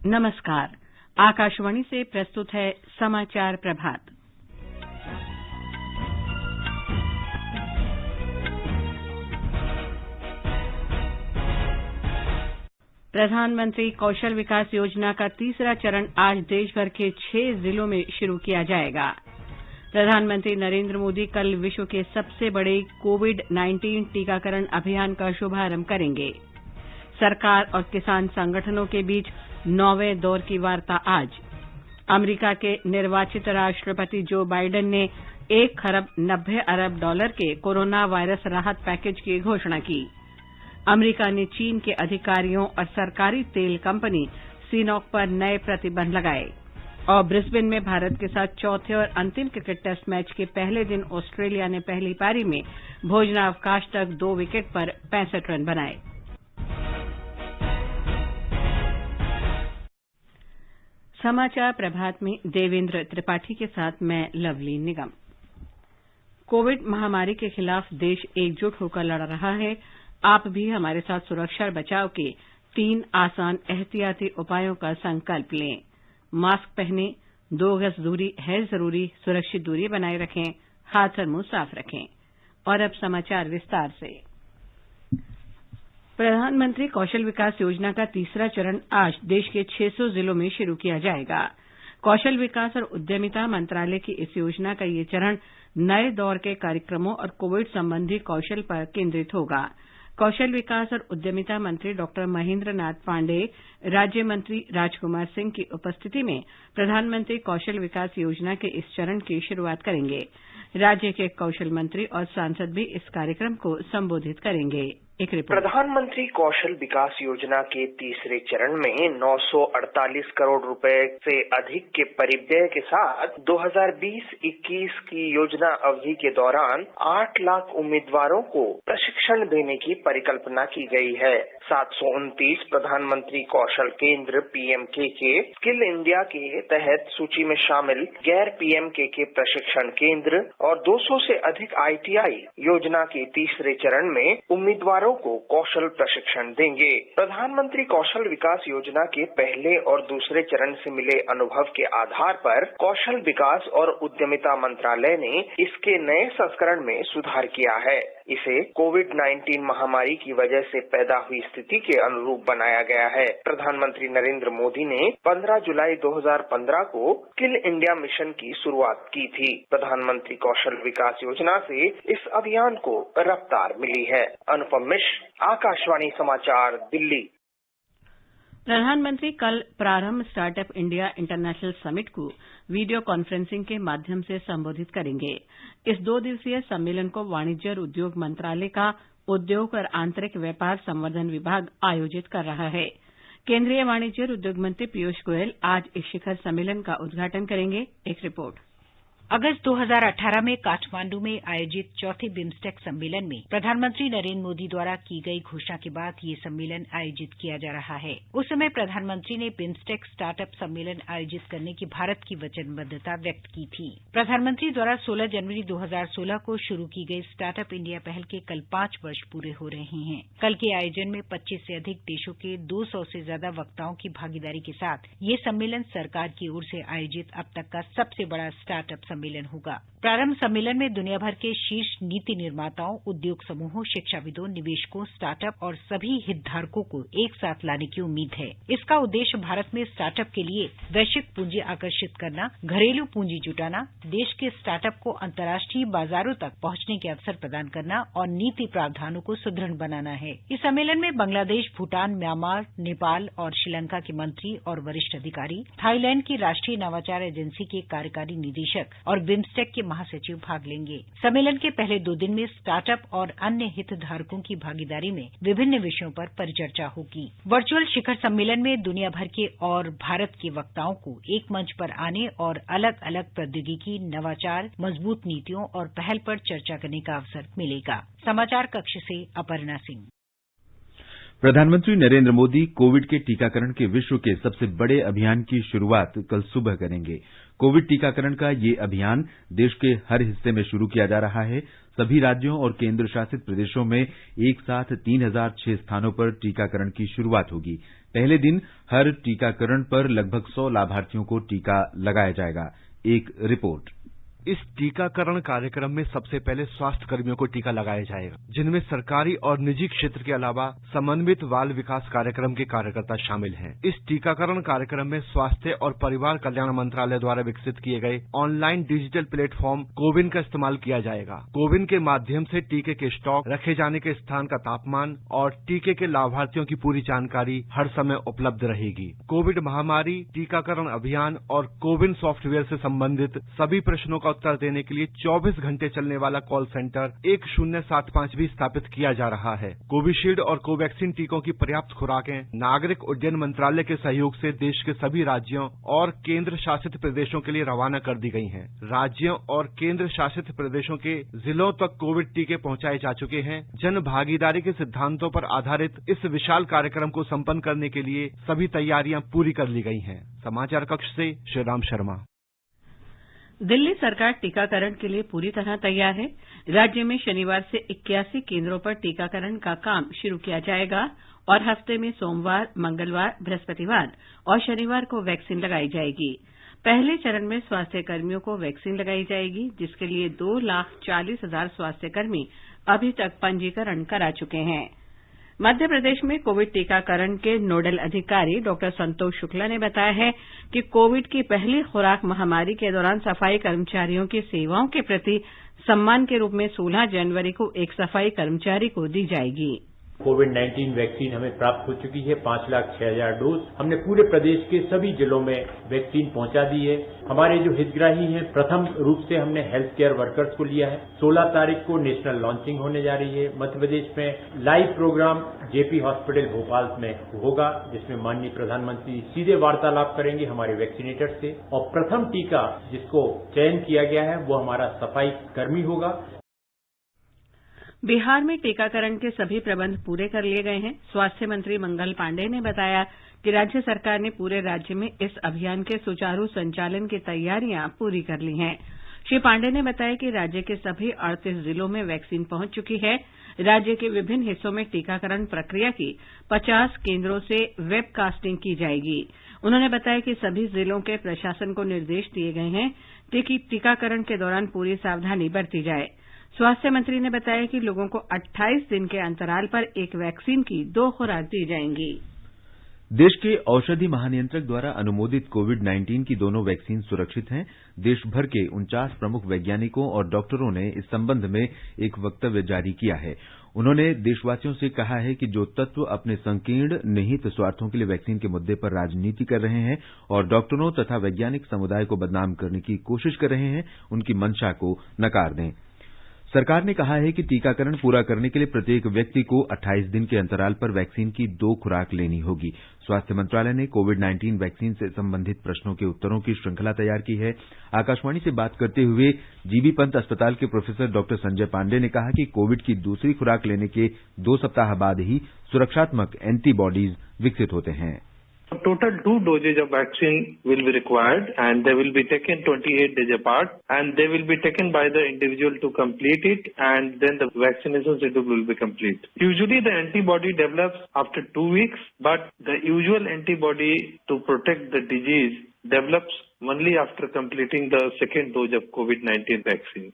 नमस्कार। आकाशवाणी से प्रस्तुत है समाचार प्रभात। प्रधानमंत्री कौशल विकास योजना का तीसरा चरण आज देश भर के 6 जिलों में शुरू किया जाएगा। प्रधानमंत्री नरेंद्र मोदी कल विश्व के सबसे बड़े कोविड-19 टीकाकरण अभियान का शुभारंभ करेंगे। सरकार और किसान संगठनों के बीच 9वें दौर की वार्ता आज। अमेरिका के निर्वाचित राष्ट्रपति जो बाइडेन ने $1 खरब 90 अरब के कोरोना वायरस राहत पैकेज की घोषणा की। अमेरिका ने चीन के अधिकारियों और सरकारी तेल कंपनी सीनोक पर नए प्रतिबंध लगाए। और ब्रिस्बेन में भारत के साथ चौथे और अंतिम क्रिकेट टेस्ट मैच के पहले दिन ऑस्ट्रेलिया ने पहली पारी में भोजनावकाश तक 2 विकेट पर 65 रन बनाए। समाचार प्रभात में देवेंद्र त्रिपाठी के साथ मैं लवली निगम। कोविड महामारी के खिलाफ देश एकजुट होकर लड़ रहा है। आप भी हमारे साथ सुरक्षा और बचाव के 3 आसान एहतियाती उपायों का संकल्प लें। मास्क पहनें, 2 गज दूरी है जरूरी, सुरक्षित दूरी बनाए रखें, हाथ और मुंह साफ रखें। और अब समाचार विस्तार से। प्रधानमंत्री कौशल विकास योजना का तीसरा चरण आज देश के 600 जिलों में शुरू किया जाएगा। कौशल विकास और उद्यमिता मंत्रालय की इस योजना का ये चरण नए दौर के कार्यक्रमों और कोविड संबंधी कौशल पर केंद्रित होगा। कौशल विकास और उद्यमिता मंत्री डॉक्टर महेंद्र नाथ पांडेय, राज्य मंत्री राजकुमार सिंह की उपस्थिति में प्रधानमंत्री कौशल विकास योजना के इस चरण की शुरुआत करेंगे। राज्य के कौशल मंत्री और सांसद भी इस कार्यक्रम को संबोधित करेंगे। एक रिपोर्ट। प्रधानमंत्री कौशल विकास योजना के तीसरे चरण में 948 करोड़ रुपए से अधिक के परिव्यय के साथ 2020-21 की योजना अवधि के दौरान 8 लाख उम्मीदवारों को प्रशिक्षण देने की परिकल्पना की गई है। 729 प्रधानमंत्री कौशल केंद्र PMKK स्किल इंडिया के तहत सूची में शामिल गैर PMKK प्रशिक्षण केंद्र और 200 से अधिक ITI योजना के तीसरे चरण में उम्मीदवारों को कौशल प्रशिक्षण देंगे। प्रधानमंत्री कौशल विकास योजना के पहले और दूसरे चरण से मिले अनुभव के आधार पर कौशल विकास और उद्यमिता मंत्रालय ने इसके नए संस्करण में सुधार किया है। इसे कोविड-19 महामारी की वजह से पैदा हुई स्थिति के अनुरूप बनाया गया है। प्रधानमंत्री नरेंद्र मोदी ने 15 जुलाई 2015 को स्किल इंडिया मिशन की शुरुआत की थी। प्रधानमंत्री कौशल विकास योजना से इस अभियान को रफ्तार मिली है। अनुपम मिश्र, आकाशवाणी समाचार, दिल्ली। प्रधानमंत्री कल प्रारंभ स्टार्टअप इंडिया इंटरनेशनल समिट को वीडियो कॉन्फ्रेंसिंग के माध्यम से संबोधित करेंगे। इस 2 दिवसीय सम्मेलन को वाणिज्य और उद्योग मंत्रालय का उद्योग और आंतरिक व्यापार संवर्धन विभाग आयोजित कर रहा है। केंद्रीय वाणिज्य और उद्योग मंत्री पीयूष गोयल आज इस शिखर सम्मेलन का उद्घाटन करेंगे। एक रिपोर्ट। अगस्त 2018 में काठमांडू में आयोजित चौथे बिम्स्टेक सम्मेलन में प्रधानमंत्री नरेंद्र मोदी द्वारा की गई घोषणा के बाद ये सम्मेलन आयोजित किया जा रहा है। उस समय प्रधानमंत्री ने बिम्स्टेक स्टार्टअप सम्मेलन आयोजित करने की भारत की वचनबद्धता व्यक्त की थी। प्रधानमंत्री द्वारा 16 जनवरी 2016 को शुरू की गई स्टार्टअप इंडिया पहल के कल 5 वर्ष पूरे हो रहे हैं। कल के आयोजन में 25 से अधिक देशों के 200 से ज्यादा वक्ताओं की भागीदारी के साथ ये सम्मेलन सरकार की ओर से आयोजित अब तक का सबसे बड़ा स्टार्टअप सम्मेलन होगा। प्रारंभ सम्मेलन में दुनिया भर के शीर्ष नीति निर्माताओं, उद्योग समूहों, शिक्षाविदों, निवेशकों, स्टार्टअप और सभी हितधारकों को एक साथ लाने की उम्मीद है। इसका उद्देश्य भारत में स्टार्टअप के लिए वैश्विक पूंजी आकर्षित करना, घरेलू पूंजी जुटाना, देश के स्टार्टअप को अंतर्राष्ट्रीय बाजारों तक पहुंचने के अवसर प्रदान करना और नीति प्रावधानों को सुदृढ़ बनाना है। इस सम्मेलन में बांग्लादेश, भूटान, म्यांमार, नेपाल और श्रीलंका के मंत्री और वरिष्ठ अधिकारी, थाईलैंड की राष्ट्रीय नवाचार एजेंसी के कार्यकारी निदेशक और बिम्स्टेक के महासचिव भाग लेंगे। सम्मेलन के पहले 2 दिन में स्टार्टअप और अन्य हितधारकों की भागीदारी में विभिन्न विषयों पर परिचर्चा होगी। वर्चुअल शिखर सम्मेलन में दुनिया भर के और भारत के वक्ताओं को एक मंच पर आने और अलग अलग प्रौद्योगिकी, नवाचार, मजबूत नीतियों और पहल पर चर्चा करने का अवसर मिलेगा। समाचार कक्ष से अपर्णा सिंह। प्रधानमंत्री नरेंद्र मोदी कोविड के टीकाकरण के विश्व के सबसे बड़े अभियान की शुरुआत कल सुबह करेंगे। कोविड टीकाकरण का ये अभियान देश के हर हिस्से में शुरू किया जा रहा है। सभी राज्यों और केंद्र शासित प्रदेशों में एक साथ 3006 स्थानों पर टीकाकरण की शुरुआत होगी। पहले दिन हर टीकाकरण पर लगभग 100 लाभार्थियों को टीका लगाया जाएगा। एक रिपोर्ट। इस टीकाकरण कार्यक्रम में सबसे पहले स्वास्थ्य कर्मियों को टीका लगाया जाएगा, जिनमें सरकारी और निजी क्षेत्र के अलावा समन्वित बाल विकास कार्यक्रम के कार्यकर्ता शामिल हैं। इस टीकाकरण कार्यक्रम में स्वास्थ्य और परिवार कल्याण मंत्रालय द्वारा विकसित किए गए ऑनलाइन डिजिटल प्लेटफॉर्म कोविन का इस्तेमाल किया जाएगा। कोविन के माध्यम से टीके के स्टॉक, रखे जाने के स्थान का तापमान और टीके के लाभार्थियों की पूरी जानकारी हर समय उपलब्ध रहेगी। कोविड महामारी, टीकाकरण अभियान और कोविन सॉफ्टवेयर से संबंधित सभी प्रश्नों का उत्तर देने के लिए 24 घंटे चलने वाला कॉल सेंटर 1075 भी स्थापित किया जा रहा है। कोविशील्ड और कोवैक्सीन टीकों की पर्याप्त खुराकें नागरिक उड्डयन मंत्रालय के सहयोग से देश के सभी राज्यों और केंद्र शासित प्रदेशों के लिए रवाना कर दी गई हैं। राज्यों और केंद्र शासित प्रदेशों के जिलों तक कोविड टीके पहुंचाए जा चुके हैं। जन भागीदारी के सिद्धांतों पर आधारित इस विशाल कार्यक्रम को संपन्न करने के लिए सभी तैयारियां पूरी कर ली गई हैं। समाचार कक्ष से श्रीराम शर्मा। दिल्ली सरकार टीकाकरण के लिए पूरी तरह तैयार है। राज्य में शनिवार से 81 केंद्रों पर टीकाकरण का काम शुरू किया जाएगा और हफ्ते में सोमवार, मंगलवार, बृहस्पतिवार और शनिवार को वैक्सीन लगाई जाएगी। पहले चरण में स्वास्थ्य कर्मियों को वैक्सीन लगाई जाएगी, जिसके लिए 2,40,000 स्वास्थ्यकर्मी अभी तक पंजीकरण करा चुके हैं। मध्य प्रदेश में कोविड टीकाकरण के नोडल अधिकारी डॉक्टर संतोष शुक्ला ने बताया है कि कोविड की पहली खुराक महामारी के दौरान सफाई कर्मचारियों की सेवाओं के प्रति सम्मान के रूप में 16 जनवरी को एक सफाई कर्मचारी को दी जाएगी। कोविड-19 वैक्सीन हमें प्राप्त हो चुकी है। 5,06,000 डोज हमने पूरे प्रदेश के सभी जिलों में वैक्सीन पहुंचा दी है। हमारे जो हितग्राही हैं, प्रथम रूप से हमने हेल्थ केयर वर्कर्स को लिया है। 16 तारीख को नेशनल लॉन्चिंग होने जा रही है। मध्य प्रदेश में live program JP hospital Bhopal में होगा, जिसमें माननीय प्रधानमंत्री सीधे वार्तालाप करेंगे हमारे वैक्सीनेटर से। और प्रथम टीका जिसको चयन किया गया है वो हमारा सफाई कर्मी होगा। बिहार में टीकाकरण के सभी प्रबंध पूरे कर लिए गए हैं। स्वास्थ्य मंत्री मंगल पांडेय ने बताया कि राज्य सरकार ने पूरे राज्य में इस अभियान के सुचारू संचालन की तैयारियां पूरी कर ली हैं। श्री पांडेय ने बताया कि राज्य के सभी 38 जिलों में वैक्सीन पहुंच चुकी है। राज्य के विभिन्न हिस्सों में टीकाकरण प्रक्रिया की 50 केंद्रों से वेबकास्टिंग की जाएगी। उन्होंने बताया कि सभी जिलों के प्रशासन को निर्देश दिए गए हैं कि टीकाकरण के दौरान पूरी सावधानी बरती जाए। स्वास्थ्य मंत्री ने बताया कि लोगों को 28 दिन के अंतराल पर एक वैक्सीन की 2 खुराक दी जाएंगी। देश के औषधि महानियंत्रक द्वारा अनुमोदित कोविड-19 की दोनों वैक्सीन सुरक्षित हैं। देश भर के 49 प्रमुख वैज्ञानिकों और डॉक्टरों ने इस संबंध में एक वक्तव्य जारी किया है। उन्होंने देशवासियों से कहा है कि जो तत्व अपने संकीर्ण निहित स्वार्थों के लिए वैक्सीन के मुद्दे पर राजनीति कर रहे हैं और डॉक्टरों तथा वैज्ञानिक समुदाय को बदनाम करने की कोशिश कर रहे हैं, उनकी मंशा को नकार दें। सरकार ने कहा है कि टीकाकरण पूरा करने के लिए प्रत्येक व्यक्ति को 28 दिन के अंतराल पर वैक्सीन की 2 खुराक लेनी होगी। स्वास्थ्य मंत्रालय ने कोविड-19 वैक्सीन से संबंधित प्रश्नों के उत्तरों की श्रृंखला तैयार की है। आकाशवाणी से बात करते हुए जीबी पंत अस्पताल के प्रोफेसर डॉक्टर संजय पांडे ने कहा कि कोविड की दूसरी खुराक लेने के 2 सप्ताह बाद ही सुरक्षात्मक एंटीबॉडीज विकसित होते हैं। Total 2 doses of vaccine will be required and they will be taken 28 days apart and they will be taken by the individual to complete it and then the vaccination schedule will be complete. Usually the antibody develops after 2 weeks but the usual antibody to protect the disease develops only after completing the second dose of COVID-19 vaccine.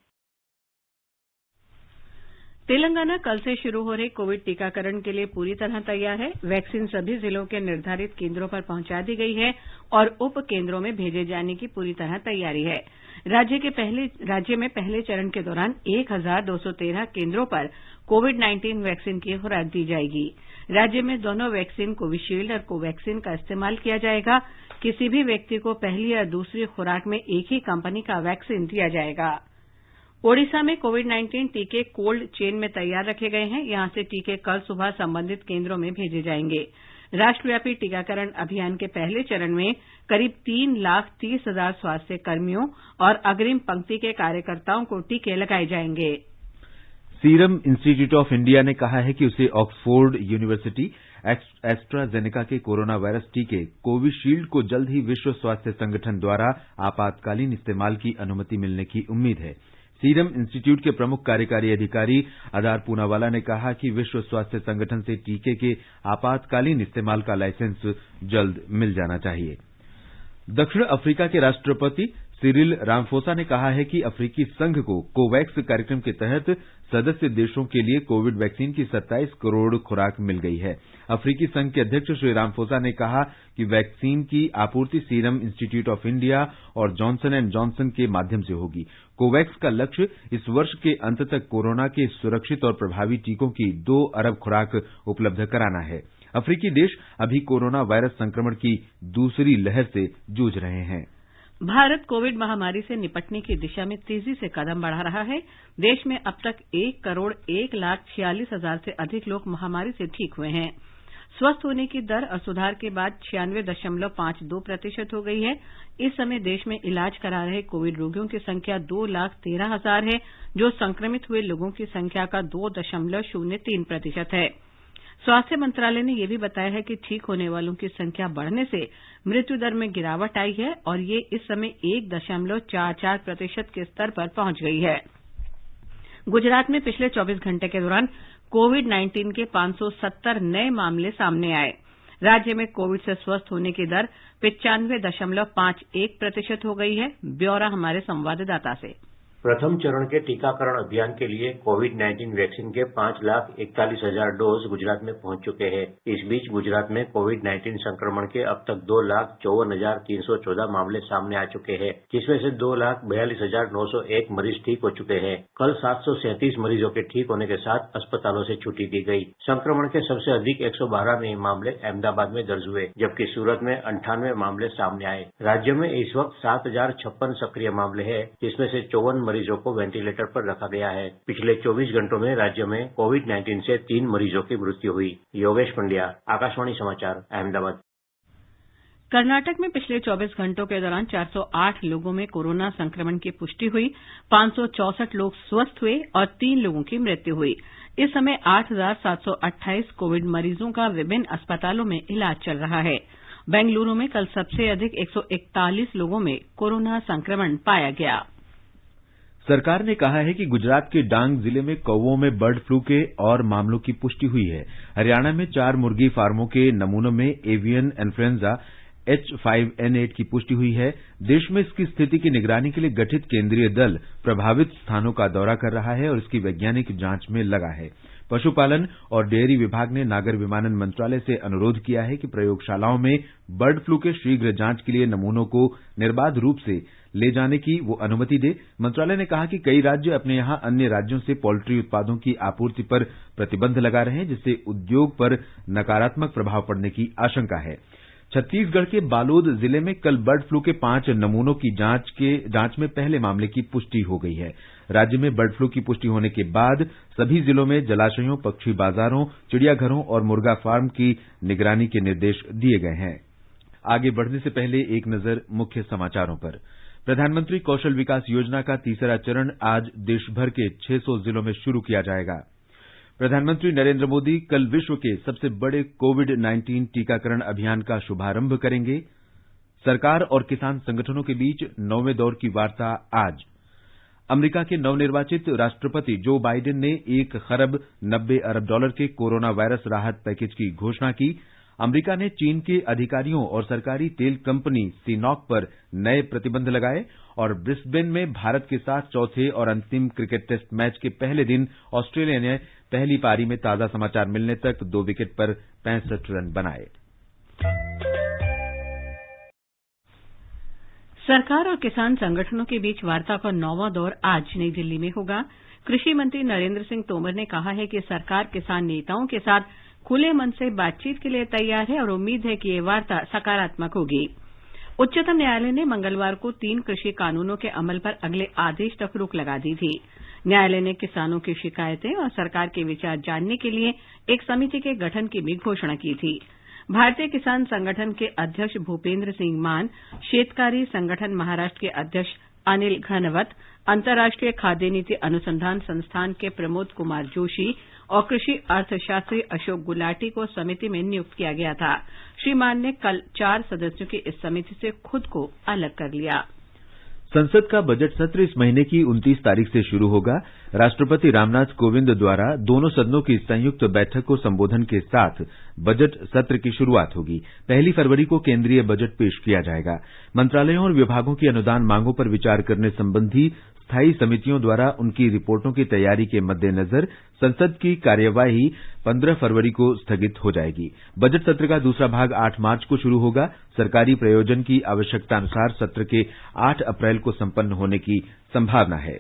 Telangana कल से शुरू हो रहे Covid टीकाकरण के लिए पूरी तरह तैयार है। वैक्सीन सभी जिलों के निर्धारित केंद्रों पर पहुंचा दी गई है और उप केंद्रों में भेजे जाने की पूरी तरह तैयारी है। राज्य में पहले चरण के दौरान 1,213 केंद्रों पर कोविड-19 वैक्सीन की खुराक दी जाएगी। राज्य में दोनों वैक्सीन कोविशील्ड और कोवैक्सीन का इस्तेमाल किया जाएगा। किसी भी व्यक्ति को पहली या दूसरी खुराक में एक ही कंपनी का वैक्सीन दिया जाएगा। ओडिशा में कोविड-19 टीके कोल्ड चेन में तैयार रखे गए हैं। यहां से टीके कल सुबह संबंधित केंद्रों में भेजे जाएंगे। राष्ट्रव्यापी टीकाकरण अभियान के पहले चरण में करीब 3,30,000 स्वास्थ्य कर्मियों और अग्रिम पंक्ति के कार्यकर्ताओं को टीके लगाए जाएंगे। सीरम इंस्टीट्यूट ऑफ इंडिया ने कहा है कि उसे ऑक्सफोर्ड यूनिवर्सिटी एस्ट्राजेनेका के कोरोना वायरस टीके कोविशील्ड को जल्द ही विश्व स्वास्थ्य संगठन द्वारा आपातकालीन इस्तेमाल की अनुमति मिलने की उम्मीद है। सीरम इंस्टीट्यूट के प्रमुख कार्यकारी अधिकारी अदार पूनावाला ने कहा कि विश्व स्वास्थ्य संगठन से टीके के आपातकालीन इस्तेमाल का लाइसेंस जल्द मिल जाना चाहिए। दक्षिण अफ्रीका के राष्ट्रपति सिरिल रामाफोसा ने कहा है कि अफ्रीकी संघ को कोवैक्स कार्यक्रम के तहत सदस्य देशों के लिए कोविड वैक्सीन की 27 करोड़ खुराक मिल गई है। अफ्रीकी संघ के अध्यक्ष श्री रामाफोसा ने कहा कि वैक्सीन की आपूर्ति सीरम इंस्टीट्यूट ऑफ इंडिया और जॉनसन एंड जॉनसन के माध्यम से होगी। कोवैक्स का लक्ष्य इस वर्ष के अंत तक कोरोना के सुरक्षित और प्रभावी टीकों की 2 अरब खुराक उपलब्ध कराना है। अफ्रीकी देश अभी कोरोना वायरस संक्रमण की दूसरी लहर से जूझ रहे हैं। भारत कोविड महामारी से निपटने की दिशा में तेजी से कदम बढ़ा रहा है। देश में अब तक 1,01,46,000 से अधिक लोग महामारी से ठीक हुए हैं। स्वस्थ होने की दर और सुधार के बाद 96.52% हो गई है। इस समय देश में इलाज करा रहे कोविड रोगियों की संख्या 2,13,000 है, जो संक्रमित हुए लोगों की संख्या का 2.03% है। स्वास्थ्य मंत्रालय ने यह भी बताया है कि ठीक होने वालों की संख्या बढ़ने से मृत्यु दर में गिरावट आई है और ये इस समय 1.44% के स्तर पर पहुंच गई है। गुजरात में पिछले 24 घंटे के दौरान कोविड-19 के 570 नए मामले सामने आए। राज्य में कोविड से स्वस्थ होने की दर 95.51% हो गई है। ब्यौरा हमारे संवाददाता से। प्रथम चरण के टीकाकरण अभियान के लिए कोविड-19 वैक्सीन के 5,41,000 डोज गुजरात में पहुंच चुके हैं। इस बीच गुजरात में कोविड-19 संक्रमण के अब तक 2,54,314 मामले सामने आ चुके हैं, जिसमें से 2,42,901 मरीज ठीक हो चुके हैं। कल 737 मरीजों के ठीक होने के साथ अस्पतालों से छुट्टी दी गई। संक्रमण के सबसे अधिक 112 नए मामले अहमदाबाद में दर्ज हुए, जबकि सूरत में 98 मामले सामने आए। राज्य में इस वक्त 7,056 सक्रिय मामले हैं, जिसमें से 54 मरीजों को वेंटिलेटर पर रखा गया है। पिछले 24 घंटों में राज्य में कोविड-19 से 3 मरीजों की मृत्यु हुई। योगेश पंड्या, आकाशवाणी समाचार, अहमदाबाद। कर्नाटक में पिछले 24 घंटों के दौरान 408 लोगों में कोरोना संक्रमण की पुष्टि हुई, 564 लोग स्वस्थ हुए और 3 लोगों की मृत्यु हुई। इस समय 8,728 कोविड मरीजों का विभिन्न अस्पतालों में इलाज चल रहा है। बेंगलुरु में कल सबसे अधिक 141 लोगों में कोरोना संक्रमण पाया गया। सरकार ने कहा है कि गुजरात के डांग जिले में कौवों में बर्ड फ्लू के और मामलों की पुष्टि हुई है। हरियाणा में 4 मुर्गी फार्मों के नमूनों में एवियन इन्फ्लुएंजा H5N8 की पुष्टि हुई है। देश में इसकी स्थिति की निगरानी के लिए गठित केंद्रीय दल प्रभावित स्थानों का दौरा कर रहा है और इसकी वैज्ञानिक जांच में लगा है। पशुपालन और डेयरी विभाग ने नागर विमानन मंत्रालय से अनुरोध किया है कि प्रयोगशालाओं में बर्ड फ्लू के शीघ्र जांच के लिए नमूनों को निर्बाध रूप से ले जाने की वो अनुमति दे। मंत्रालय ने कहा कि कई राज्य अपने यहां अन्य राज्यों से पोल्ट्री उत्पादों की आपूर्ति पर प्रतिबंध लगा रहे हैं, जिससे उद्योग पर नकारात्मक प्रभाव पड़ने की आशंका है। छत्तीसगढ़ के बालोद जिले में कल बर्ड फ्लू के 5 नमूनों की जांच में पहले मामले की पुष्टि हो गई है। राज्य में बर्ड फ्लू की पुष्टि होने के बाद सभी जिलों में जलाशयों, पक्षी बाजारों, चिड़ियाघरों और मुर्गा फार्म की निगरानी के निर्देश दिए गए हैं। आगे बढ़ने से पहले एक नजर मुख्य समाचारों पर। प्रधानमंत्री कौशल विकास योजना का तीसरा चरण आज देशभर के 600 जिलों में शुरू किया जाएगा। प्रधानमंत्री नरेंद्र मोदी कल विश्व के सबसे बड़े कोविड-19 टीकाकरण अभियान का शुभारंभ करेंगे। सरकार और किसान संगठनों के बीच 9वें दौर की वार्ता आज। अमेरिका के नवनिर्वाचित राष्ट्रपति जो बाइडेन ने $1 खरब 90 अरब डॉलर के कोरोना वायरस राहत पैकेज की घोषणा की। अमेरिका ने चीन के अधिकारियों और सरकारी तेल कंपनी सीनॉक पर नए प्रतिबंध लगाए और ब्रिस्बेन में भारत के साथ चौथे और अंतिम क्रिकेट टेस्ट मैच के पहले दिन ऑस्ट्रेलिया ने पहली पारी में ताजा समाचार मिलने तक 2 विकेट पर 65 रन बनाए। सरकार और किसान संगठनों के बीच वार्ता का 9वां दौर आज नई दिल्ली में होगा। कृषि मंत्री नरेंद्र सिंह तोमर ने कहा है कि सरकार किसान नेताओं के साथ खुले मन से बातचीत के लिए तैयार है और उम्मीद है कि ये वार्ता सकारात्मक होगी। उच्चतम न्यायालय ने मंगलवार को 3 कृषि कानूनों के अमल पर अगले आदेश तक रोक लगा दी थी। न्यायालय ने किसानों की शिकायतें और सरकार के विचार जानने के लिए एक समिति के गठन की भी घोषणा की थी। भारतीय किसान संगठन के अध्यक्ष भूपेंद्र सिंह मान, शेतकारी संगठन महाराष्ट्र के अध्यक्ष अनिल घनवत, अंतर्राष्ट्रीय खाद्य नीति अनुसंधान संस्थान के प्रमोद कुमार जोशी और कृषि अर्थशास्त्री अशोक गुलाटी को समिति में नियुक्त किया गया था। श्री मान ने कल 4 सदस्यों की इस समिति से खुद को अलग कर लिया। संसद का बजट सत्र इस महीने की 29 तारीख से शुरू होगा। राष्ट्रपति रामनाथ कोविंद द्वारा दोनों सदनों की संयुक्त बैठक को संबोधन के साथ बजट सत्र की शुरुआत होगी। 1 फरवरी को केंद्रीय बजट पेश किया जाएगा। मंत्रालयों और विभागों की अनुदान मांगों पर विचार करने संबंधी स्थायी समितियों द्वारा उनकी रिपोर्टों की तैयारी के मद्देनजर संसद की कार्यवाही 15 फरवरी को स्थगित हो जाएगी। बजट सत्र का दूसरा भाग 8 मार्च को शुरू होगा। सरकारी प्रयोजन की आवश्यकतानुसार सत्र के 8 अप्रैल को संपन्न होने की संभावना है।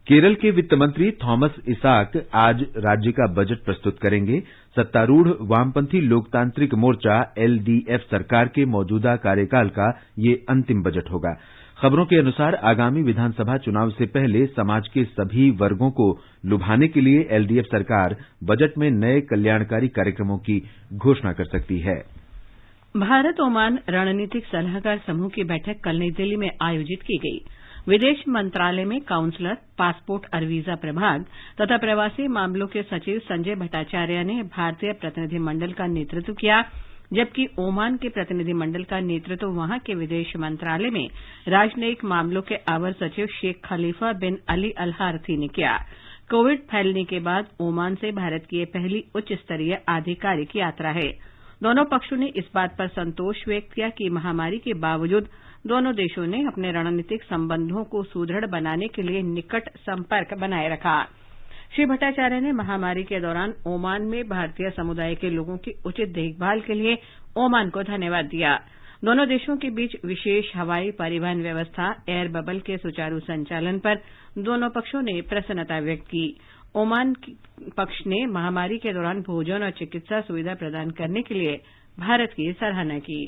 केरल के वित्त मंत्री थॉमस इसाक आज राज्य का बजट प्रस्तुत करेंगे। सत्तारूढ़ वामपंथी लोकतांत्रिक मोर्चा एलडीएफ सरकार के मौजूदा कार्यकाल का ये अंतिम बजट होगा। खबरों के अनुसार आगामी विधानसभा चुनाव से पहले समाज के सभी वर्गों को लुभाने के लिए एलडीएफ सरकार बजट में नए कल्याणकारी कार्यक्रमों की घोषणा कर सकती है। भारत ओमान रणनीतिक सलाहकार समूह की बैठक कल नई दिल्ली में आयोजित की गई। विदेश मंत्रालय में काउंसलर, पासपोर्ट और वीजा प्रभाग तथा प्रवासी मामलों के सचिव संजय भट्टाचार्य ने भारतीय प्रतिनिधिमंडल का नेतृत्व किया, जबकि ओमान के प्रतिनिधिमंडल का नेतृत्व वहां के विदेश मंत्रालय में राजनयिक मामलों के अवर सचिव शेख खलीफा बिन अली अल हारथी ने किया। कोविड फैलने के बाद ओमान से भारत की यह पहली उच्च स्तरीय आधिकारिक यात्रा है। दोनों पक्षों ने इस बात पर संतोष व्यक्त किया कि महामारी के बावजूद दोनों देशों ने अपने रणनीतिक संबंधों को सुदृढ़ बनाने के लिए निकट संपर्क बनाए रखा। श्री भट्टाचार्य ने महामारी के दौरान ओमान में भारतीय समुदाय के लोगों की उचित देखभाल के लिए ओमान को धन्यवाद दिया। दोनों देशों के बीच विशेष हवाई परिवहन व्यवस्था एयर बबल के सुचारू संचालन पर दोनों पक्षों ने प्रसन्नता व्यक्त की। ओमान पक्ष ने महामारी के दौरान भोजन और चिकित्सा सुविधा प्रदान करने के लिए भारत की सराहना की।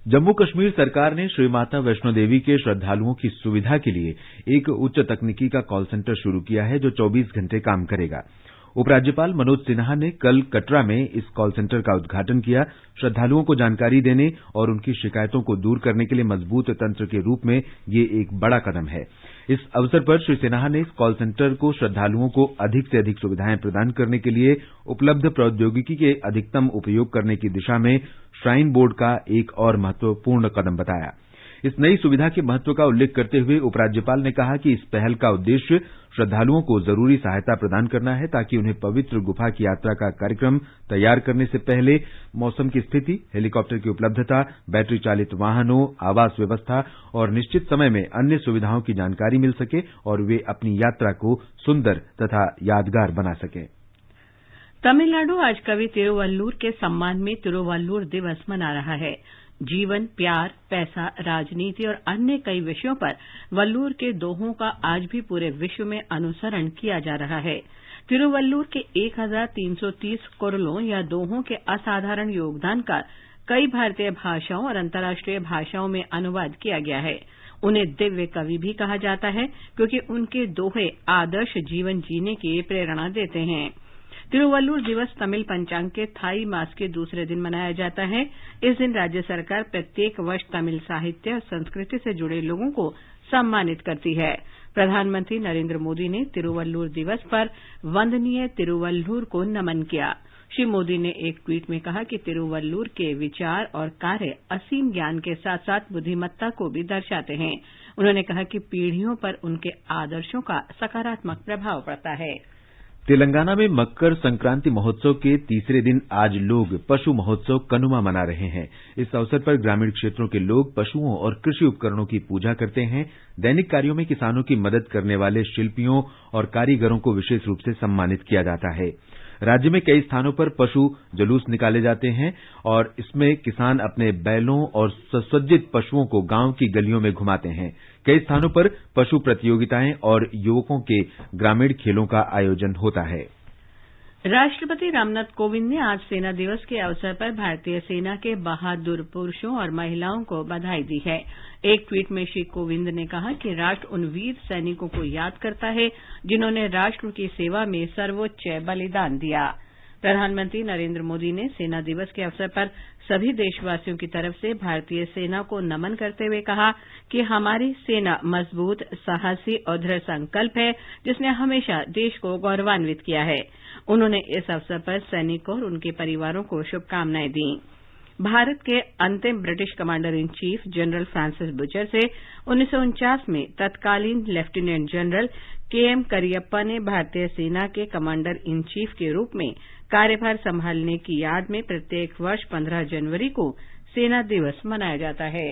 जम्मू कश्मीर सरकार ने श्री माता वैष्णो देवी के श्रद्धालुओं की सुविधा के लिए एक उच्च तकनीकी का कॉल सेंटर शुरू किया है, जो 24 घंटे काम करेगा। उपराज्यपाल मनोज सिन्हा ने कल कटरा में इस कॉल सेंटर का उद्घाटन किया। श्रद्धालुओं को जानकारी देने और उनकी शिकायतों को दूर करने के लिए मजबूत तंत्र के रूप में ये एक बड़ा कदम है। इस अवसर पर श्री सिन्हा ने इस कॉल सेंटर को श्रद्धालुओं को अधिक से अधिक सुविधाएं प्रदान करने के लिए उपलब्ध प्रौद्योगिकी के अधिकतम उपयोग करने की दिशा में श्राइन बोर्ड का एक और महत्वपूर्ण कदम बताया। इस नई सुविधा के महत्व का उल्लेख करते हुए उपराज्यपाल ने कहा कि इस पहल का उद्देश्य श्रद्धालुओं को जरूरी सहायता प्रदान करना है, ताकि उन्हें पवित्र गुफा की यात्रा का कार्यक्रम तैयार करने से पहले मौसम की स्थिति, हेलीकॉप्टर की उपलब्धता, बैटरी चालित वाहनों, आवास व्यवस्था और निश्चित समय में अन्य सुविधाओं की जानकारी मिल सके और वे अपनी यात्रा को सुंदर तथा यादगार बना सकें। तमिलनाडु आज कवि तिरुवल्लुर के सम्मान में तिरुवल्लुर दिवस मना रहा है। जीवन, प्यार, पैसा, राजनीति और अन्य कई विषयों पर वल्लूर के दोहों का आज भी पूरे विश्व में अनुसरण किया जा रहा है। तिरुवल्लुर के 1330 कुरलों या दोहों के असाधारण योगदान का कई भारतीय भाषाओं और अंतर्राष्ट्रीय भाषाओं में अनुवाद किया गया है। उन्हें दिव्य कवि भी कहा जाता है, क्योंकि उनके दोहे आदर्श जीवन जीने की प्रेरणा देते हैं। तिरुवल्लुर दिवस तमिल पंचांग के थाई मास के दूसरे दिन मनाया जाता है। इस दिन राज्य सरकार प्रत्येक वर्ष तमिल साहित्य और संस्कृति से जुड़े लोगों को सम्मानित करती है। प्रधानमंत्री नरेंद्र मोदी ने तिरुवल्लुर दिवस पर वंदनीय तिरुवल्लुर को नमन किया। श्री मोदी ने एक ट्वीट में कहा कि तिरुवल्लुर के विचार और कार्य असीम ज्ञान के साथ साथ बुद्धिमत्ता को भी दर्शाते हैं। उन्होंने कहा कि पीढ़ियों पर उनके आदर्शों का सकारात्मक प्रभाव पड़ता है। तेलंगाना में मकर संक्रांति महोत्सव के तीसरे दिन आज लोग पशु महोत्सव कनुमा मना रहे हैं। इस अवसर पर ग्रामीण क्षेत्रों के लोग पशुओं और कृषि उपकरणों की पूजा करते हैं। दैनिक कार्यों में किसानों की मदद करने वाले शिल्पियों और कारीगरों को विशेष रूप से सम्मानित किया जाता है। राज्य में कई स्थानों पर पशु जुलूस निकाले जाते हैं और इसमें किसान अपने बैलों और सुसज्जित पशुओं को गांव की गलियों में घुमाते हैं। कई स्थानों पर पशु प्रतियोगिताएं और युवकों के ग्रामीण खेलों का आयोजन होता है। राष्ट्रपति रामनाथ कोविंद ने आज सेना दिवस के अवसर पर भारतीय सेना के बहादुर पुरुषों और महिलाओं को बधाई दी है। एक ट्वीट में श्री कोविंद ने कहा कि राष्ट्र उन वीर सैनिकों को याद करता है जिन्होंने राष्ट्र की सेवा में सर्वोच्च बलिदान दिया। प्रधानमंत्री नरेंद्र मोदी ने सेना दिवस के अवसर पर सभी देशवासियों की तरफ से भारतीय सेना को नमन करते हुए कहा कि हमारी सेना मजबूत, साहसी और दृढ़ संकल्प है, जिसने हमेशा देश को गौरवान्वित किया है। उन्होंने इस अवसर पर सैनिकों और उनके परिवारों को शुभकामनाएं दी। भारत के अंतिम British commander in chief general Francis butcher से 1949 में तत्कालीन लेफ्टिनेंट जनरल केएम करियप्पा ने भारतीय सेना के कमांडर इन चीफ के रूप में कार्यभार संभालने की याद में प्रत्येक वर्ष 15 जनवरी को सेना दिवस मनाया जाता है।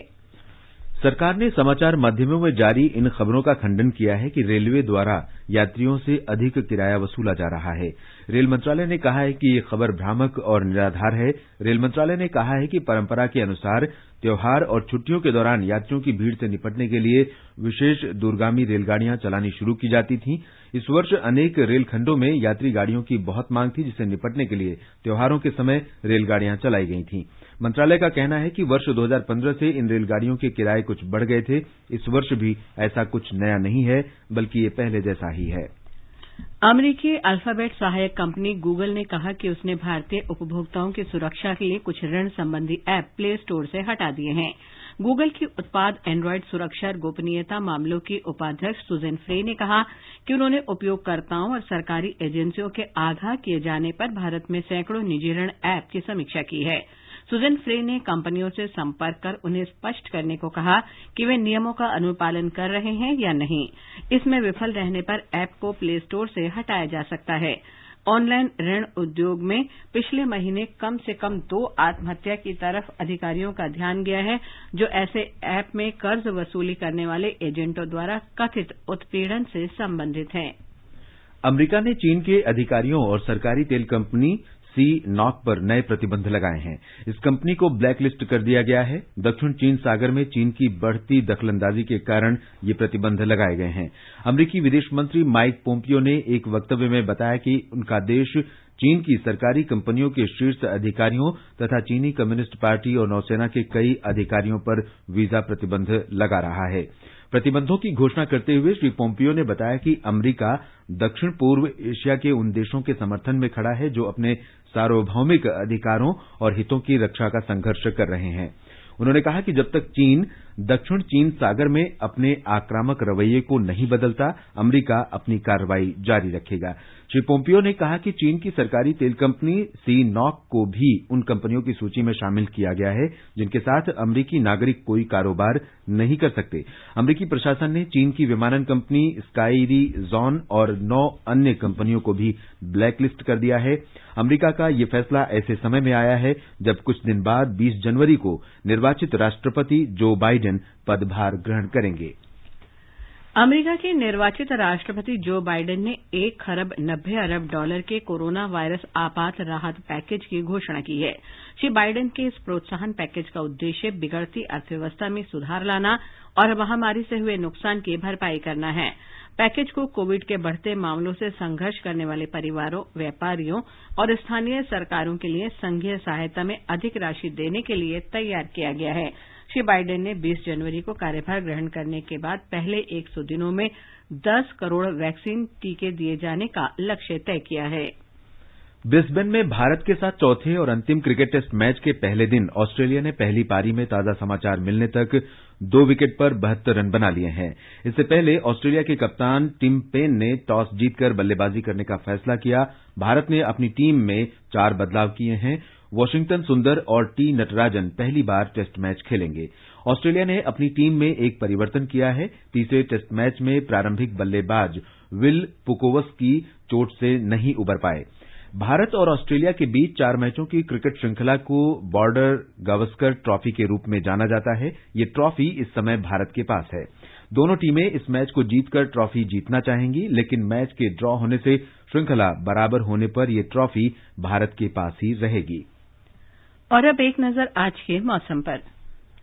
सरकार ने समाचार माध्यमों में जारी इन खबरों का खंडन किया है कि रेलवे द्वारा यात्रियों से अधिक किराया वसूला जा रहा है। रेल मंत्रालय ने कहा है कि ये खबर भ्रामक और निराधार है। रेल मंत्रालय ने कहा है कि परंपरा के अनुसार त्योहार और छुट्टियों के दौरान यात्रियों की भीड़ से निपटने के लिए विशेष दूरगामी रेलगाड़ियां चलानी शुरू की जाती थीं। इस वर्ष अनेक रेलखंडों में यात्री गाड़ियों की बहुत मांग थी, जिससे निपटने के लिए त्योहारों के समय रेलगाड़ियां चलाई गई थीं। मंत्रालय का कहना है कि वर्ष 2015 से इन रेलगाड़ियों के किराए कुछ बढ़ गए थे। इस वर्ष भी ऐसा कुछ नया नहीं है, बल्कि ये पहले जैसा ही है। अमेरिकी अल्फाबेट सहायक कंपनी गूगल ने कहा कि उसने भारतीय उपभोक्ताओं की सुरक्षा के लिए कुछ ऋण संबंधी ऐप प्ले स्टोर से हटा दिए हैं। गूगल की उत्पाद एंड्रॉयड सुरक्षा और गोपनीयता मामलों की उपाध्यक्ष सुजेन फ्रे ने कहा कि उन्होंने उपयोगकर्ताओं और सरकारी एजेंसियों के आगाह किए जाने पर भारत में सैकड़ों निजी ऋण ऐप की समीक्षा की है। सुजेन फ्रे ने कंपनियों से संपर्क कर उन्हें स्पष्ट करने को कहा कि वे नियमों का अनुपालन कर रहे हैं या नहीं। इसमें विफल रहने पर ऐप को प्ले स्टोर से हटाया जा सकता है। ऑनलाइन ऋण उद्योग में पिछले महीने कम से कम 2 आत्महत्या की तरफ अधिकारियों का ध्यान गया है, जो ऐसे ऐप में कर्ज वसूली करने वाले एजेंटों द्वारा कथित उत्पीड़न से संबंधित हैं। अमेरिका ने चीन के अधिकारियों और सरकारी तेल कंपनी CNOOC पर नए प्रतिबंध लगाए हैं। इस कंपनी को ब्लैकलिस्ट कर दिया गया है। दक्षिण चीन सागर में चीन की बढ़ती दखलंदाजी के कारण ये प्रतिबंध लगाए गए हैं। अमेरिकी विदेश मंत्री माइक पोम्पियो ने एक वक्तव्य में बताया कि उनका देश चीन की सरकारी कंपनियों के शीर्ष अधिकारियों तथा चीनी कम्युनिस्ट पार्टी और नौसेना के कई अधिकारियों पर वीजा प्रतिबंध लगा रहा है। प्रतिबंधों की घोषणा करते हुए श्री पोम्पियो ने बताया कि अमेरिका दक्षिण पूर्व एशिया के उन देशों के समर्थन में खड़ा है जो अपने सार्वभौमिक अधिकारों और हितों की रक्षा का संघर्ष कर रहे हैं। उन्होंने कहा कि जब तक चीन दक्षिण चीन सागर में अपने आक्रामक रवैये को नहीं बदलता, अमेरिका अपनी कार्रवाई जारी रखेगा। श्री पोम्पियो ने कहा कि चीन की सरकारी तेल कंपनी CNOOC को भी उन कंपनियों की सूची में शामिल किया गया है जिनके साथ अमेरिकी नागरिक कोई कारोबार नहीं कर सकते। अमेरिकी प्रशासन ने चीन की विमानन कंपनी स्काईरीजॉन और 9 अन्य कंपनियों को भी ब्लैकलिस्ट कर दिया है। अमेरिका का ये फैसला ऐसे समय में आया है जब कुछ दिन बाद 20 जनवरी को निर्वाचित राष्ट्रपति जो बाइडेन पदभार ग्रहण करेंगे। अमेरिका के निर्वाचित राष्ट्रपति जो बाइडेन ने $1 खरब 90 अरब के कोरोना वायरस आपात राहत पैकेज की घोषणा की है। श्री बाइडेन के इस प्रोत्साहन पैकेज का उद्देश्य बिगड़ती अर्थव्यवस्था में सुधार लाना और महामारी से हुए नुकसान की भरपाई करना है। पैकेज को कोविड के बढ़ते मामलों से संघर्ष करने वाले परिवारों, व्यापारियों और स्थानीय सरकारों के लिए संघीय सहायता में अधिक राशि देने के लिए तैयार किया गया है। श्री बाइडेन ने 20 जनवरी को कार्यभार ग्रहण करने के बाद पहले 100 दिनों में 10 करोड़ वैक्सीन टीके दिए जाने का लक्ष्य तय किया है। ब्रिस्बेन में भारत के साथ चौथे और अंतिम क्रिकेट टेस्ट मैच के पहले दिन ऑस्ट्रेलिया ने पहली पारी में ताजा समाचार मिलने तक 2 विकेट पर 72 रन बना लिए हैं। इससे पहले ऑस्ट्रेलिया के कप्तान टिम पेन ने टॉस जीतकर बल्लेबाजी करने का फैसला किया। भारत ने अपनी टीम में 4 बदलाव किए हैं। वाशिंगटन सुंदर और टी नटराजन पहली बार टेस्ट मैच खेलेंगे। ऑस्ट्रेलिया ने अपनी टीम में एक परिवर्तन किया है। तीसरे टेस्ट मैच में प्रारंभिक बल्लेबाज विल पुकोवस्की चोट से नहीं उबर पाए। भारत और ऑस्ट्रेलिया के बीच 4 मैचों की क्रिकेट श्रृंखला को बॉर्डर गावस्कर ट्रॉफी के रूप में जाना जाता है। ये ट्रॉफी इस समय भारत के पास है। दोनों टीमें इस मैच को जीतकर ट्रॉफी जीतना चाहेंगी, लेकिन मैच के ड्रॉ होने से श्रृंखला बराबर होने पर यह ट्रॉफी भारत के पास ही रहेगी। और अब एक नजर आज के मौसम पर।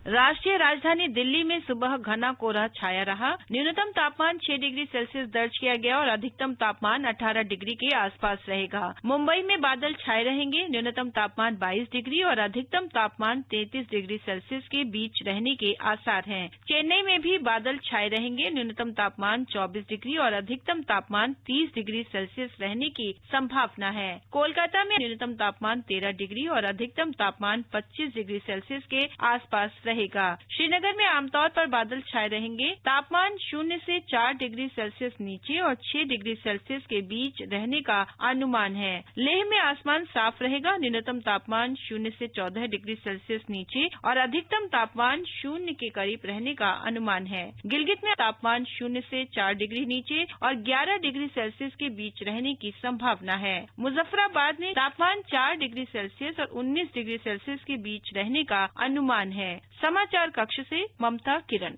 राष्ट्रीय राजधानी दिल्ली में सुबह घना कोहरा छाया रहा। न्यूनतम तापमान 6 डिग्री सेल्सियस दर्ज किया गया और अधिकतम तापमान 18 डिग्री के आसपास रहेगा। मुंबई में बादल छाए रहेंगे। न्यूनतम तापमान 22 डिग्री और अधिकतम तापमान 33 डिग्री सेल्सियस के बीच रहने के आसार हैं। चेन्नई में भी बादल छाए रहेंगे। न्यूनतम तापमान 24 डिग्री और अधिकतम तापमान 30 डिग्री सेल्सियस रहने की संभावना है। कोलकाता में न्यूनतम तापमान 13 डिग्री और अधिकतम तापमान 25 डिग्री सेल्सियस के आसपास रहेगा। श्रीनगर में आमतौर पर बादल छाए रहेंगे। तापमान 0 से 4 डिग्री सेल्सियस नीचे और 6 डिग्री सेल्सियस के बीच रहने का अनुमान है। लेह में आसमान साफ रहेगा। न्यूनतम तापमान 0 से 14 डिग्री सेल्सियस नीचे और अधिकतम तापमान 0 के करीब रहने का अनुमान है। गिलगित में तापमान 0 से 4 डिग्री नीचे और 11 डिग्री सेल्सियस के बीच रहने की संभावना है। मुजफ्फराबाद में तापमान 4 डिग्री सेल्सियस और 19 डिग्री सेल्सियस के बीच रहने का अनुमान है। समाचार कक्ष से ममता किरण।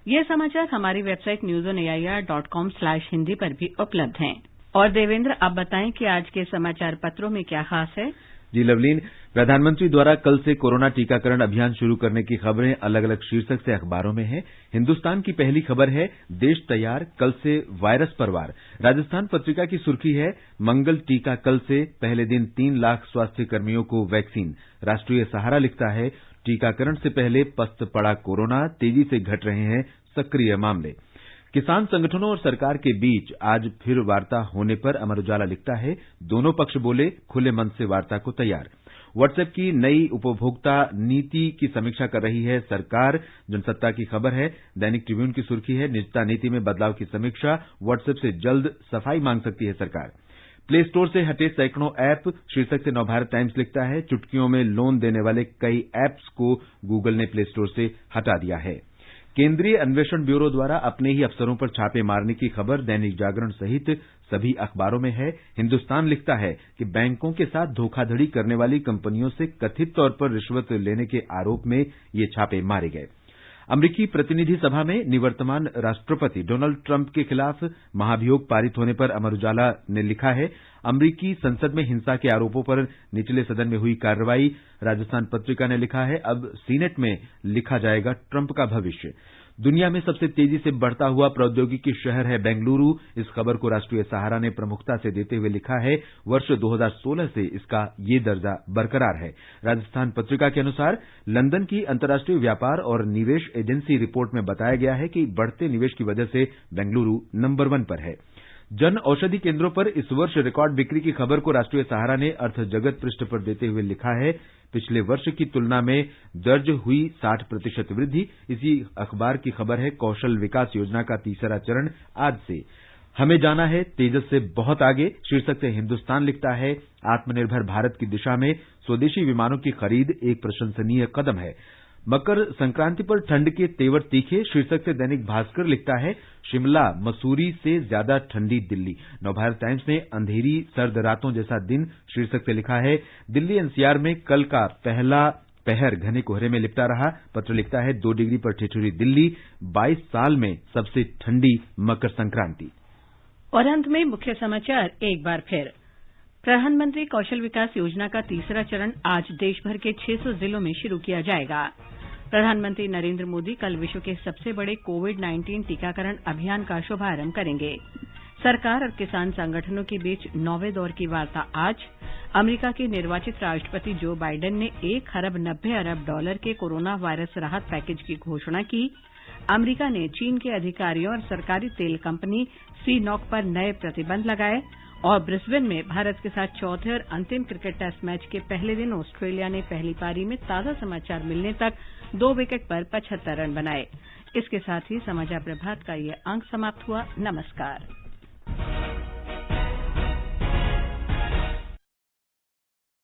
ये समाचार हमारी वेबसाइट newsonair.com/hindi पर भी उपलब्ध हैं। और देवेंद्र, आप बताएं कि आज के समाचार पत्रों में क्या खास है? जी लवलीन, प्रधानमंत्री द्वारा कल से कोरोना टीकाकरण अभियान शुरू करने की खबरें अलग अलग शीर्षक से अखबारों में हैं। हिन्दुस्तान की पहली खबर है, देश तैयार, कल से वायरस पर वार। राजस्थान पत्रिका की सुर्खी है, मंगल टीका कल से, पहले दिन 3 लाख स्वास्थ्य कर्मियों को वैक्सीन। राष्ट्रीय सहारा लिखता है, टीकाकरण से पहले पस्त पड़ा कोरोना, तेजी से घट रहे हैं सक्रिय मामले। किसान संगठनों और सरकार के बीच आज फिर वार्ता होने पर अमर उजाला लिखता है, दोनों पक्ष बोले खुले मन से वार्ता को तैयार। व्हाट्सएप की नई उपभोक्ता नीति की समीक्षा कर रही है सरकार, जनसत्ता की खबर है। दैनिक ट्रिब्यून की सुर्खी है, निजता नीति में बदलाव की समीक्षा, व्हाट्सएप से जल्द सफाई मांग सकती है सरकार। प्ले स्टोर से हटे सैकड़ों ऐप, शीर्षक से नवभारत टाइम्स लिखता है, चुटकियों में लोन देने वाले कई ऐप्स को गूगल ने प्ले स्टोर से हटा दिया है। केंद्रीय अन्वेषण ब्यूरो द्वारा अपने ही अफसरों पर छापे मारने की खबर दैनिक जागरण सहित सभी अखबारों में है। हिन्दुस्तान लिखता है कि बैंकों के साथ धोखाधड़ी करने वाली कंपनियों से कथित तौर पर रिश्वत लेने के आरोप में ये छापे मारे गए। अमरीकी प्रतिनिधि सभा में निवर्तमान राष्ट्रपति डोनाल्ड ट्रंप के खिलाफ महाभियोग पारित होने पर अमर उजाला ने लिखा है, अमरीकी संसद में हिंसा के आरोपों पर निचले सदन में हुई कार्रवाई। राजस्थान पत्रिका ने लिखा है, अब सीनेट में लिखा जाएगा ट्रंप का भविष्य। दुनिया में सबसे तेजी से बढ़ता हुआ प्रौद्योगिकी शहर है बेंगलुरु। इस खबर को राष्ट्रीय सहारा ने प्रमुखता से देते हुए लिखा है, वर्ष 2016 से इसका ये दर्जा बरकरार है। राजस्थान पत्रिका के अनुसार लंदन की अंतर्राष्ट्रीय व्यापार और निवेश एजेंसी रिपोर्ट में बताया गया है कि बढ़ते निवेश की वजह से बेंगलुरु नंबर 1 पर है। जन औषधि केंद्रों पर इस वर्ष रिकॉर्ड बिक्री की खबर को राष्ट्रीय सहारा ने अर्थ जगत पृष्ठ पर देते हुए लिखा है, पिछले वर्ष की तुलना में दर्ज हुई 60% वृद्धि। इसी अखबार की खबर है, कौशल विकास योजना का तीसरा चरण आज से, हमें जाना है तेजस से बहुत आगे। शीर्षक से हिन्दुस्तान लिखता है, आत्मनिर्भर भारत की दिशा में स्वदेशी विमानों की खरीद एक प्रशंसनीय कदम है। मकर संक्रांति पर ठंड के तेवर तीखे। शीर्षक से दैनिक भास्कर लिखता है, शिमला मसूरी से ज्यादा ठंडी दिल्ली। नवभारत टाइम्स ने अंधेरी सर्द रातों जैसा दिन शीर्षक से लिखा है, दिल्ली एनसीआर में कल का पहला पहर घने कोहरे में लिपटा रहा। पत्र लिखता है, 2 डिग्री पर ठिठुरी दिल्ली, 22 साल में सबसे ठंडी मकर संक्रांति। और अंत में मुख्य समाचार एक बार फिर। प्रधानमंत्री कौशल विकास योजना का तीसरा चरण आज देश भर के 600 जिलों में शुरू किया जाएगा। प्रधानमंत्री नरेंद्र मोदी कल विश्व के सबसे बड़े कोविड-19 टीकाकरण अभियान का शुभारंभ करेंगे। सरकार और किसान संगठनों के बीच 9वें दौर की वार्ता आज। अमेरिका के निर्वाचित राष्ट्रपति जो बाइडेन ने $1 खरब 90 अरब डॉलर के कोरोना वायरस राहत पैकेज की घोषणा की। अमेरिका ने चीन के अधिकारियों और सरकारी तेल कंपनी सीनॉक पर नए प्रतिबंध लगाए। और ब्रिस्बेन में भारत के साथ चौथे और अंतिम क्रिकेट टेस्ट मैच के पहले दिन ऑस्ट्रेलिया ने पहली पारी में ताजा समाचार मिलने तक 2 विकेट पर 75 रन बनाए। इसके साथ ही समाचार प्रभात का ये अंक समाप्त हुआ। नमस्कार।